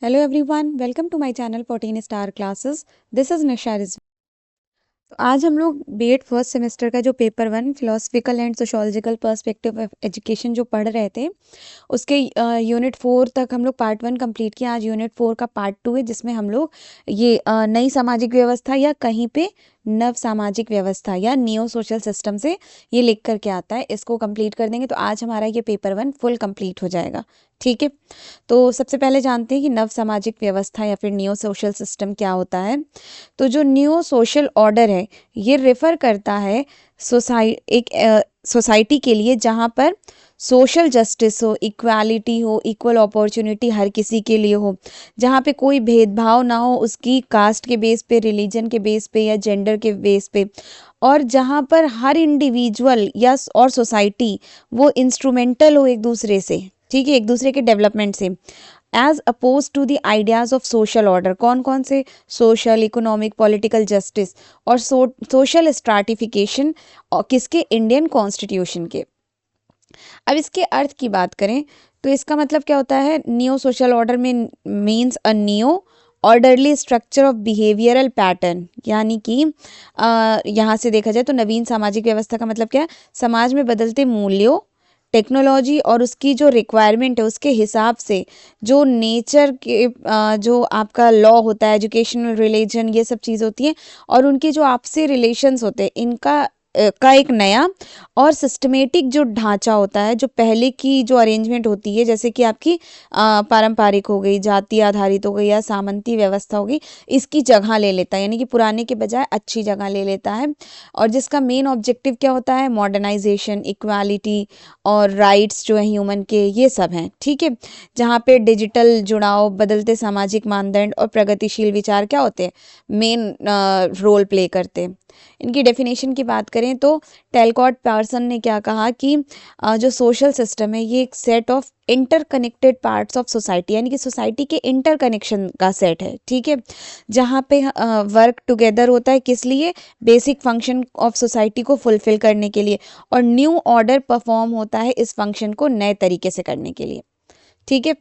Hello everyone, welcome to my channel 14 Star Classes. This is Nisha Rizvi. तो आज हम लोग बीएड फर्स्ट सेमेस्टर का जो paper 1 philosophical and sociological perspective of education जो पढ़ रहे थे उसके यूनिट 4 तक हम लोग पार्ट 1 कंप्लीट किया। आज यूनिट 4 का पार्ट 2 है जिसमें हम लोग ये नई सामाजिक व्यवस्था या कहीं पे नव सामाजिक व्यवस्था या नियो सोशल सिस्टम से ये लिख करके आता है, इसको कंप्लीट कर देंगे तो आज हमारा ये पेपर 1 फुल कंप्लीट हो जाएगा। ठीक है, तो सबसे पहले जानते हैं कि नव सामाजिक व्यवस्था या फिर नियो सोशल सिस्टम क्या होता है। तो जो न्यू सोशल ऑर्डर है ये रेफर करता है सोसाइटी के लिए जहाँ पर सोशल जस्टिस हो, इक्वालिटी हो, इक्वल अपॉर्चुनिटी हर किसी के लिए हो, जहाँ पे कोई भेदभाव ना हो उसकी कास्ट के बेस पे, रिलीजन के बेस पे या जेंडर के बेस पे, और जहाँ पर हर इंडिविजुअल या और सोसाइटी वो इंस्ट्रूमेंटल हो एक दूसरे से, ठीक है, एक दूसरे के डेवलपमेंट से, as oppose to the ideas of social order. कौन कौन से? सोशल, इकोनॉमिक, पॉलिटिकल जस्टिस और सोशल स्ट्राटिफिकेशन किसके? इंडियन कॉन्स्टिट्यूशन के। अब इसके अर्थ की बात करें तो इसका मतलब क्या होता है? न्यू सोशल ऑर्डर में means a new orderly structure of behavioural pattern, यानी कि यहाँ से देखा जाए तो नवीन सामाजिक व्यवस्था का मतलब क्या है? समाज में बदलते मूल्यों, टेक्नोलॉजी और उसकी जो रिक्वायरमेंट है उसके हिसाब से जो नेचर के जो आपका लॉ होता है, एजुकेशनल रिलीजन, ये सब चीज़ होती है और उनके जो आपसी रिलेशंस होते हैं इनका का एक नया और सिस्टमेटिक जो ढांचा होता है, जो पहले की जो अरेंजमेंट होती है जैसे कि आपकी पारंपरिक हो गई, जाति आधारित हो गई या सामंती व्यवस्था हो गई, इसकी जगह ले लेता है, यानी कि पुराने के बजाय अच्छी जगह ले लेता है। और जिसका मेन ऑब्जेक्टिव क्या होता है? मॉडर्नाइजेशन, इक्वालिटी और राइट्स जो है ह्यूमन के, ये सब हैं। ठीक है, जहाँ पे डिजिटल जुड़ाव, बदलते सामाजिक मानदंड और प्रगतिशील विचार क्या होते हैं? मेन रोल प्ले करते हैं। इनकी डेफिनेशन की बात करें तो टेलकॉट पार्सन ने क्या कहा कि जो सोशल सिस्टम है ये एक set of interconnected parts of society, यानी कि सोसाइटी के इंटरकनेक्शन का सेट है। ठीक है, जहाँ पे वर्क टुगेदर होता है, किस लिए? बेसिक फंक्शन ऑफ सोसाइटी को फुलफिल करने के लिए, और न्यू ऑर्डर परफॉर्म होता है इस फंक्शन को नए तरीके से करने के लिए। ठीक है,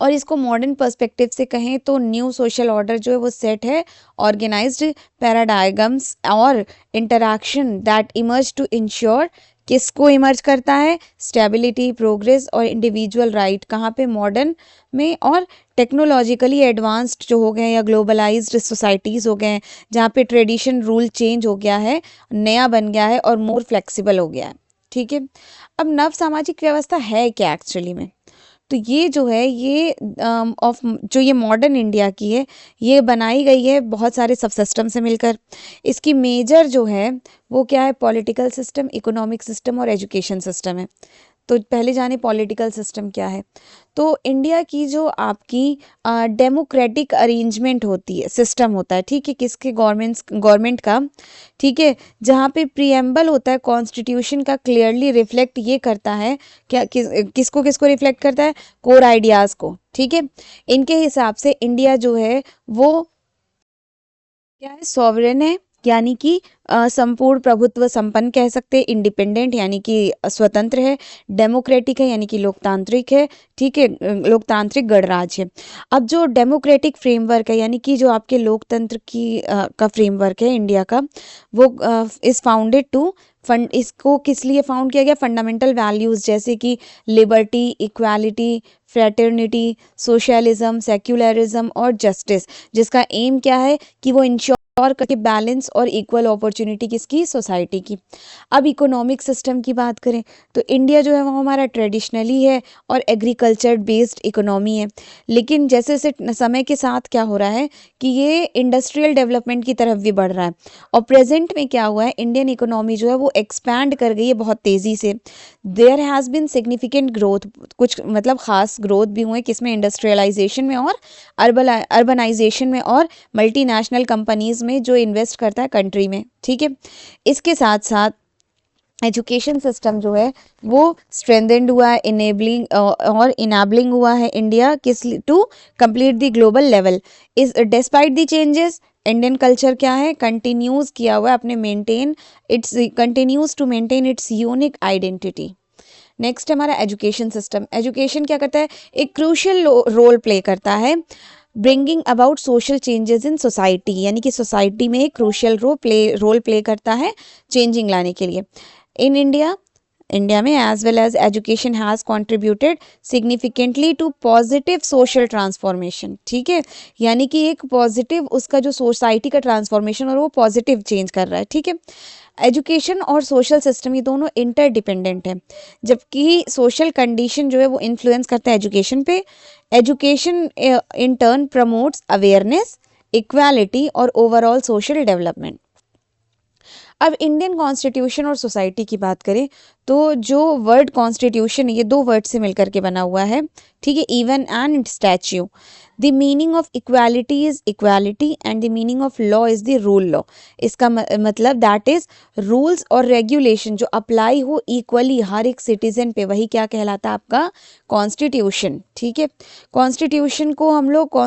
और इसको मॉडर्न पर्सपेक्टिव से कहें तो न्यू सोशल ऑर्डर जो है वो सेट है ऑर्गेनाइज्ड पैराडाइगम्स और interaction that emerge to ensure, किसको इमर्ज करता है? स्टेबिलिटी, प्रोग्रेस और इंडिविजुअल राइट। कहाँ पे? मॉडर्न में और टेक्नोलॉजिकली एडवांस्ड जो हो गए या ग्लोबलाइज्ड सोसाइटीज़ हो गए हैं जहाँ पे ट्रेडिशन रूल चेंज हो गया है, नया बन गया है और मोर फ्लेक्सिबल हो गया है। ठीक है, अब नव सामाजिक व्यवस्था है क्या एक्चुअली में? तो ये जो है ये ऑफ जो ये मॉडर्न इंडिया की है ये बनाई गई है बहुत सारे सब सिस्टम से मिलकर। इसकी मेजर जो है वो क्या है? पॉलिटिकल सिस्टम, इकोनॉमिक सिस्टम और एजुकेशन सिस्टम है। तो पहले जाने पॉलिटिकल सिस्टम क्या है। तो इंडिया की जो आपकी डेमोक्रेटिक अरेंजमेंट होती है, सिस्टम होता है, ठीक है, किसके? गवर्नमेंट का। ठीक है, जहाँ पे प्रीएम्बल होता है कॉन्स्टिट्यूशन का, क्लियरली रिफ्लेक्ट ये करता है क्या? किसको किसको रिफ्लेक्ट करता है? कोर आइडियाज़ को। ठीक है, इनके हिसाब से इंडिया जो है वो क्या है? सॉवरेन है, यानी कि संपूर्ण प्रभुत्व संपन्न कह सकते हैं। इंडिपेंडेंट यानी कि स्वतंत्र है। डेमोक्रेटिक है यानी कि लोकतांत्रिक है। ठीक है, लोकतांत्रिक गणराज्य है। अब जो डेमोक्रेटिक फ्रेमवर्क है यानी कि जो आपके लोकतंत्र की का फ्रेमवर्क है इंडिया का, वो इज फाउंडेड टू फंड, इसको किस लिए फाउंड किया गया? फंडामेंटल वैल्यूज़ जैसे कि liberty, equality, fraternity, socialism, secularism और जस्टिस, जिसका एम क्या है? कि वो इंश्योर करके बैलेंस और इक्वल अपॉर्चुनिटी किसकी? सोसाइटी की। अब इकोनॉमिक सिस्टम की बात करें तो इंडिया जो है वो हमारा ट्रेडिशनली है और एग्रीकल्चर बेस्ड इकोनॉमी है, लेकिन जैसे जैसे समय के साथ क्या हो रहा है कि ये इंडस्ट्रियल डेवलपमेंट की तरफ भी बढ़ रहा है। और प्रेजेंट में क्या हुआ है? इंडियन इकोनॉमी जो है वो एक्सपैंड कर गई है बहुत तेज़ी से। There has been significant growth, कुछ मतलब ख़ास ग्रोथ भी हुए, किसमें? इंडस्ट्रियलाइजेशन में और अर्बनाइजेशन में और मल्टीनेशनल कंपनीज़ में जो इन्वेस्ट करता है कंट्री में। ठीक है, इसके साथ साथ एजुकेशन सिस्टम जो है वो स्ट्रेंथेंड हुआ है, इनेबलिंग और इनेबलिंग हुआ है इंडिया किस? To complete the global level. इस despite the changes Indian culture क्या है? कंटिन्यूज किया हुआ है अपने continues to maintain its unique identity. Next हमारा एजुकेशन सिस्टम। एजुकेशन क्या करता है, एक क्रूशियल रोल प्ले करता है bringing about social changes in society, यानी कि सोसाइटी में एक क्रूशियल रोल प्ले करता है चेंजिंग लाने के लिए। इन इंडिया में as well as education has contributed significantly to positive social transformation. ठीक है, यानी कि एक पॉजिटिव उसका जो सोसाइटी का ट्रांसफॉर्मेशन और वो पॉजिटिव चेंज कर रहा है। ठीक है, एजुकेशन और सोशल सिस्टम ये दोनों इंटरडिपेंडेंट है, जबकि सोशल कंडीशन जो है वो इन्फ्लुएंस करता है एजुकेशन पे। Education in turn promotes awareness, equality और ओवरऑल सोशल डेवलपमेंट। अब इंडियन कॉन्स्टिट्यूशन और सोसाइटी की बात करें तो जो वर्ड कॉन्स्टिट्यूशन ये दो वर्ड से मिलकर के बना हुआ है। ठीक है, even and statue. The meaning of equality is equality and the meaning of law is the rule law. इसका मतलब दैट इज रूल्स और रेगुलेशन जो अप्लाई हो इक्वली हर एक सिटीजन पे, वही क्या कहलाता है आपका कॉन्स्टिट्यूशन। ठीक है, कॉन्स्टिट्यूशन को हम लोग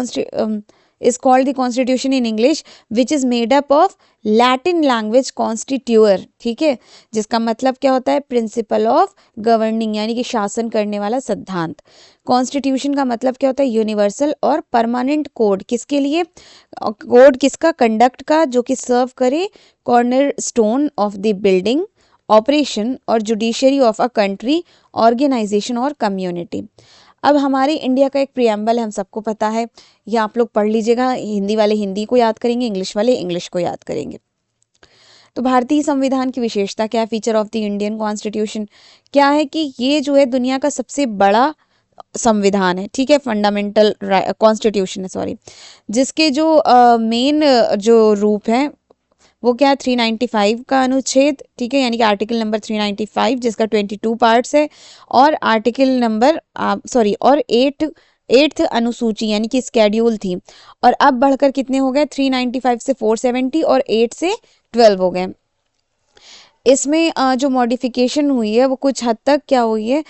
is called the constitution in English which is made up of Latin language constituere। ठीक है, जिसका मतलब क्या होता है, प्रिंसिपल ऑफ गवर्निंग, यानी कि शासन करने वाला सिद्धांत। कॉन्स्टिट्यूशन का मतलब क्या होता है, यूनिवर्सल और परमानेंट कोड। किसके लिए कोड, किसका, कंडक्ट का, जो कि सर्व करे corner stone of the building operation और judiciary of a country, organisation और कम्युनिटी। अब हमारे इंडिया का एक प्रियम्बल है, हम सबको पता है, ये आप लोग पढ़ लीजिएगा। हिंदी वाले हिंदी को याद करेंगे, इंग्लिश वाले इंग्लिश को याद करेंगे। तो भारतीय संविधान की विशेषता क्या है, feature of the Indian constitution क्या है कि ये जो है दुनिया का सबसे बड़ा संविधान है। ठीक है, फंडामेंटल कॉन्स्टिट्यूशन है, सॉरी, जिसके जो मेन जो रूप हैं वो क्या है, 395 का अनुच्छेद। ठीक है, यानी कि आर्टिकल नंबर 395 जिसका 22 पार्ट्स है, और आर्टिकल नंबर और 8th अनुसूची यानी कि स्केड्यूल थी, और अब बढ़कर कितने हो गए, 395 से 470 और 8 से 12 हो गए। इसमें जो मॉडिफिकेशन हुई है वो कुछ हद तक क्या हुई है,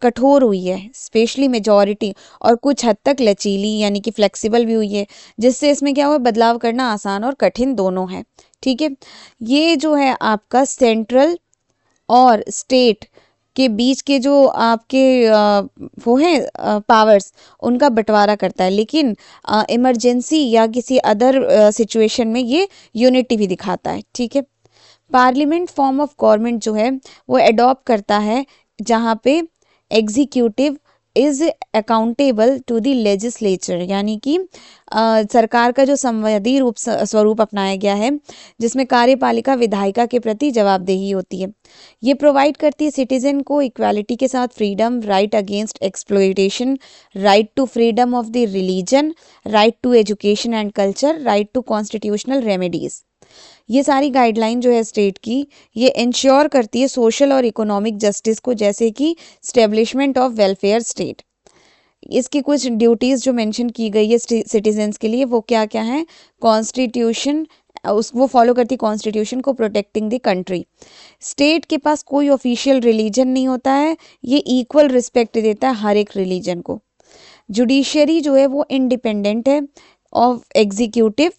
कठोर हुई है, स्पेशली मेजॉरिटी, और कुछ हद तक लचीली यानी कि फ्लेक्सिबल भी हुई है, जिससे इसमें क्या हुआ, बदलाव करना आसान और कठिन दोनों है। ठीक है, ये जो है आपका सेंट्रल और स्टेट के बीच के जो आपके वो हैं पावर्स, उनका बंटवारा करता है, लेकिन इमरजेंसी या किसी अदर सिचुएशन में ये यूनिटी भी दिखाता है। ठीक है, पार्लियामेंट फॉर्म ऑफ गवर्नमेंट जो है वो एडॉप्ट करता है जहाँ पे executive is accountable to the legislature, यानी कि सरकार का जो संवैधानिक रूप स्वरूप अपनाया गया है, जिसमें कार्यपालिका विधायिका के प्रति जवाबदेही होती है। ये प्रोवाइड करती है सिटीजन को इक्वालिटी के साथ freedom, right against exploitation, right to freedom of the religion, right to education and culture, right to constitutional remedies. ये सारी गाइडलाइन जो है स्टेट की, ये इंश्योर करती है सोशल और इकोनॉमिक जस्टिस को, जैसे कि स्टेब्लिशमेंट ऑफ वेलफेयर स्टेट। इसकी कुछ ड्यूटीज़ जो मेंशन की गई है सिटीजन्स के लिए, वो क्या क्या हैं, कॉन्स्टिट्यूशन वो फॉलो करती है कॉन्स्टिट्यूशन को, प्रोटेक्टिंग द कंट्री। स्टेट के पास कोई ऑफिशियल रिलीजन नहीं होता है, ये इक्वल रिस्पेक्ट देता है हर एक रिलीजन को। जुडिशरी जो है वो इंडिपेंडेंट है ऑफ एग्जीक्यूटिव,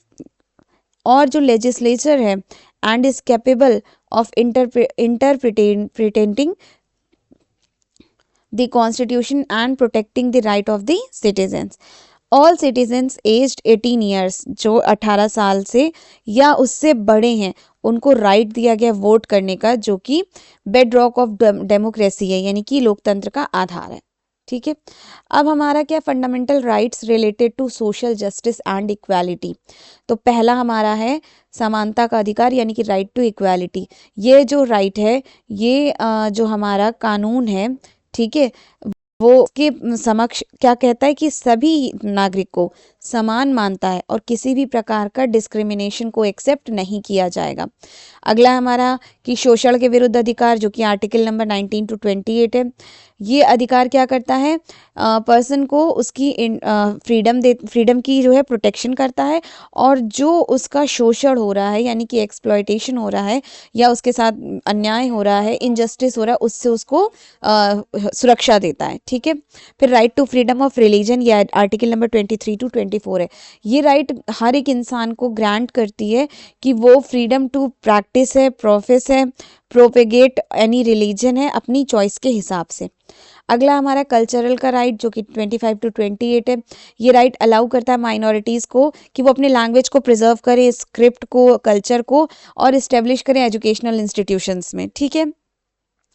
और जो लेजिस्लेचर है and is capable of interpreting the constitution and protecting the right of the citizens. All citizens aged 18 years, जो 18 साल से या उससे बड़े हैं, उनको राइट दिया गया वोट करने का, जो कि बेड रॉक ऑफ डेमोक्रेसी है, यानी कि लोकतंत्र का आधार है। ठीक है, अब हमारा क्या, fundamental rights related to social justice and equality. तो पहला हमारा है समानता का अधिकार, यानी कि राइट टू इक्वालिटी। ये जो राइट है, ये जो हमारा कानून है, ठीक है, वो के समक्ष क्या कहता है कि सभी नागरिक को समान मानता है और किसी भी प्रकार का डिस्क्रिमिनेशन को एक्सेप्ट नहीं किया जाएगा। अगला हमारा कि शोषण के विरुद्ध अधिकार, जो कि आर्टिकल नंबर 19 to 28 है। ये अधिकार क्या करता है, पर्सन को उसकी फ्रीडम की जो है प्रोटेक्शन करता है, और जो उसका शोषण हो रहा है यानी कि एक्सप्लॉयटेशन हो रहा है या उसके साथ अन्याय हो रहा है, इनजस्टिस हो रहा है, उससे उसको सुरक्षा देता है। ठीक है। फिर right to freedom of religion, ये आर्टिकल नंबर 23 to 24 है। ये राइट हर एक इंसान को ग्रांट करती है कि वो फ्रीडम टू प्रैक्टिस है, प्रोफेस है, प्रोपेगेट एनी रिलीजन है अपनी चॉइस के हिसाब से। अगला हमारा कल्चरल का राइट जो कि 25 to 28 है। ये राइट अलाउ करता है माइनॉरिटीज़ को कि वो अपने लैंग्वेज को प्रिजर्व करें, स्क्रिप्ट को, कल्चर को, और इस्टेब्लिश करें एजुकेशनल इंस्टीट्यूशंस में। ठीक है।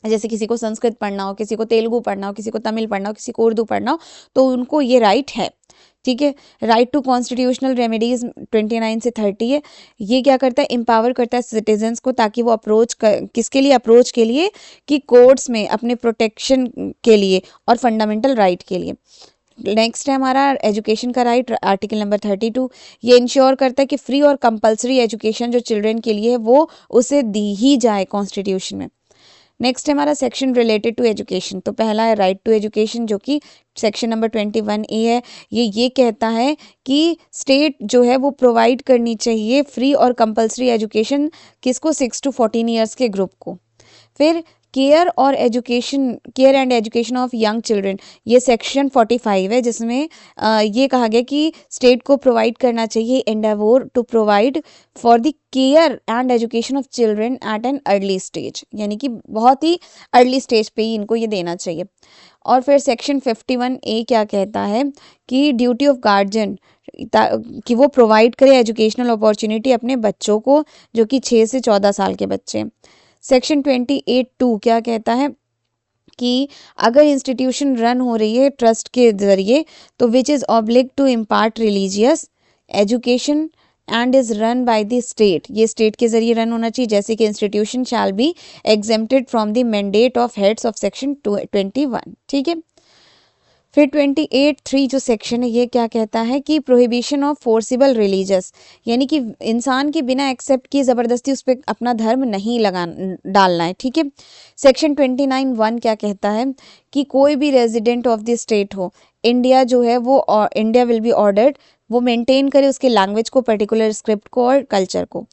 जैसे किसी को संस्कृत पढ़ना हो, किसी को तेलुगु पढ़ना हो, किसी को तमिल पढ़ना हो, किसी को उर्दू पढ़ना हो, तो उनको ये राइट है। ठीक है। राइट टू कॉन्स्टिट्यूशनल रेमेडीज 29 से 30 है। ये क्या करता है, एम्पावर करता है सिटीजन्स को, ताकि वो किसके लिए अप्रोच के लिए, कि कोर्ट्स में अपने प्रोटेक्शन के लिए और फंडामेंटल राइट के लिए। नेक्स्ट है हमारा एजुकेशन का राइट, आर्टिकल नंबर 32। ये इंश्योर करता है कि फ्री और कंपलसरी एजुकेशन जो चिल्ड्रन के लिए है वो उसे दी ही जाए कॉन्स्टिट्यूशन में। नेक्स्ट है हमारा सेक्शन रिलेटेड टू एजुकेशन। तो पहला है राइट टू एजुकेशन जो कि सेक्शन नंबर 21A है। ये कहता है कि स्टेट जो है वो प्रोवाइड करनी चाहिए फ्री और कंपलसरी एजुकेशन किसको, 6 to 14 ईयर्स के ग्रुप को। फिर care and education of young children, ये सेक्शन 45 है, जिसमें ये कहा गया कि स्टेट को प्रोवाइड करना चाहिए endeavour to provide for the care and education of children at an early stage, यानी कि बहुत ही अर्ली स्टेज पे ही इनको ये देना चाहिए। और फिर सेक्शन 51A क्या कहता है कि ड्यूटी ऑफ गार्जियन, कि वो प्रोवाइड करे एजुकेशनल अपॉर्चुनिटी अपने बच्चों को जो कि 6 से 14 साल के बच्चे। सेक्शन 28(2) क्या कहता है कि अगर इंस्टीट्यूशन रन हो रही है ट्रस्ट के जरिए, तो which is obliged to impart religious education and is run by the state, ये स्टेट के जरिए रन होना चाहिए, जैसे कि institution shall be exempted from the mandate of heads of section 21। ठीक है। फिर 28(3) जो सेक्शन है ये क्या कहता है कि प्रोहिबिशन ऑफ फोर्सिबल रिलीजियस, यानी कि इंसान के बिना एक्सेप्ट किए ज़बरदस्ती उस पर अपना धर्म नहीं डालना है। ठीक है। सेक्शन 29(1) क्या कहता है कि कोई भी रेजिडेंट ऑफ द स्टेट हो, इंडिया जो है वो, इंडिया विल बी ऑर्डर्ड वो मेंटेन करे उसके लैंग्वेज को, पर्टिकुलर स्क्रिप्ट को और कल्चर को।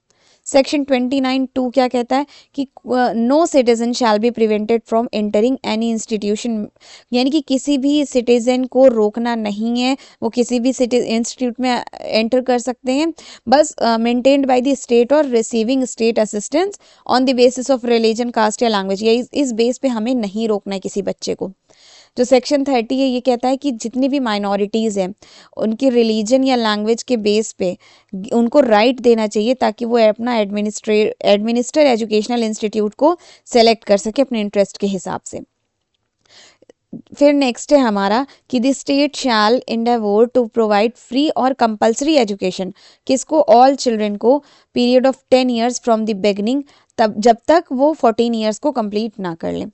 सेक्शन 29(2) क्या कहता है कि no citizen shall be prevented from entering any institution, यानी कि किसी भी सिटीजन को रोकना नहीं है, वो किसी भी इंस्टीट्यूट में एंटर कर सकते हैं, बस मेंटेन्ड बाय द स्टेट और receiving state assistance on the basis of religion, caste या लैंग्वेज, या इस बेस पे हमें नहीं रोकना है किसी बच्चे को। जो सेक्शन 30 है ये कहता है कि जितनी भी माइनॉरिटीज़ हैं उनकी रिलीजन या लैंग्वेज के बेस पे उनको राइट देना चाहिए, ताकि वो अपना एडमिनिस्टर एजुकेशनल इंस्टीट्यूट को सेलेक्ट कर सके अपने इंटरेस्ट के हिसाब से। फिर नेक्स्ट है हमारा कि the state shall endeavour to provide free और कंपलसरी एजुकेशन किसको, ऑल चिल्ड्रन को, period of 10 years from the beginning, तब जब तक वो 14 ईयर्स को कंप्लीट ना कर लें।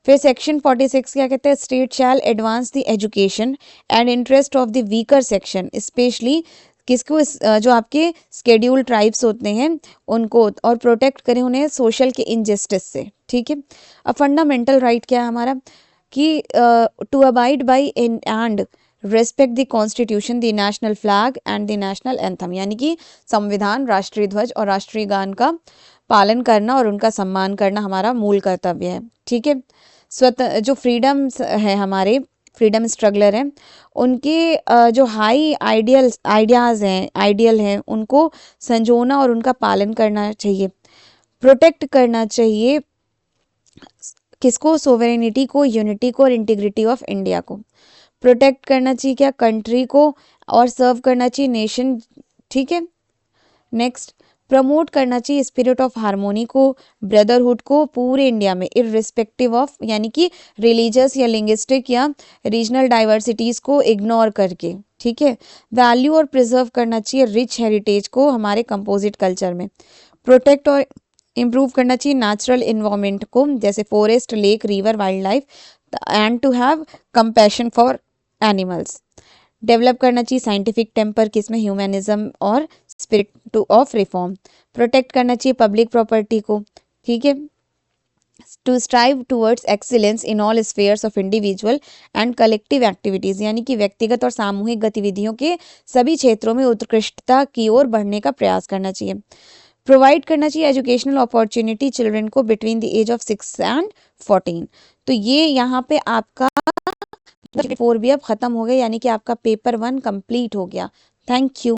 फिर सेक्शन 46 क्या कहते हैं, state shall advance the education and interest of the weaker section, specially किसको, जो आपके स्केड्यूल ट्राइब्स होते हैं उनको, और प्रोटेक्ट करें उन्हें सोशल के इनजस्टिस से। ठीक है। अब फंडामेंटल राइट क्या है हमारा कि to abide by and respect the constitution, the national flag and the national anthem, यानी कि संविधान, राष्ट्रीय ध्वज और राष्ट्रीय गान का पालन करना और उनका सम्मान करना हमारा मूल कर्तव्य है। ठीक है। जो फ्रीडम्स है हमारे फ्रीडम स्ट्रगलर हैं उनके जो हाई आइडियल हैं उनको संजोना और उनका पालन करना चाहिए, प्रोटेक्ट करना चाहिए किसको, सोवेरेनिटी को, यूनिटी को और इंटीग्रिटी ऑफ इंडिया को। प्रोटेक्ट करना चाहिए क्या, कंट्री को, और सर्व करना चाहिए नेशन। ठीक है। नेक्स्ट, प्रमोट करना चाहिए स्पिरिट ऑफ हार्मोनी को, ब्रदरहुड को पूरे इंडिया में, इररिस्पेक्टिव ऑफ, यानी कि रिलीजियस या लिंग्विस्टिक या रीजनल डाइवर्सिटीज को इग्नोर करके। ठीक है। वैल्यू और प्रिजर्व करना चाहिए रिच हेरिटेज को हमारे कंपोजिट कल्चर में। प्रोटेक्ट और इम्प्रूव करना चाहिए नेचुरल इन्वायरमेंट को, जैसे forest, lake, river, wild life, and to have compassion for animals. Develop करना चाहिए साइंटिफिक टेम्पर किसमें, ह्यूमनिज्म और spirit to of reform. Protect करना चाहिए पब्लिक प्रॉपर्टी को। ठीक है। To strive towards excellence in all spheres of individual and collective activities, यानी कि व्यक्तिगत और सामूहिक गतिविधियों के सभी क्षेत्रों में उत्कृष्टता की ओर बढ़ने का प्रयास करना चाहिए। प्रोवाइड करना चाहिए एजुकेशनल अपॉर्चुनिटी चिल्ड्रन को between the age of 6 and 14। तो ये यहाँ पे आपका 4 भी अब खत्म हो गया, यानी कि आपका पेपर 1 कंप्लीट हो गया। Thank you.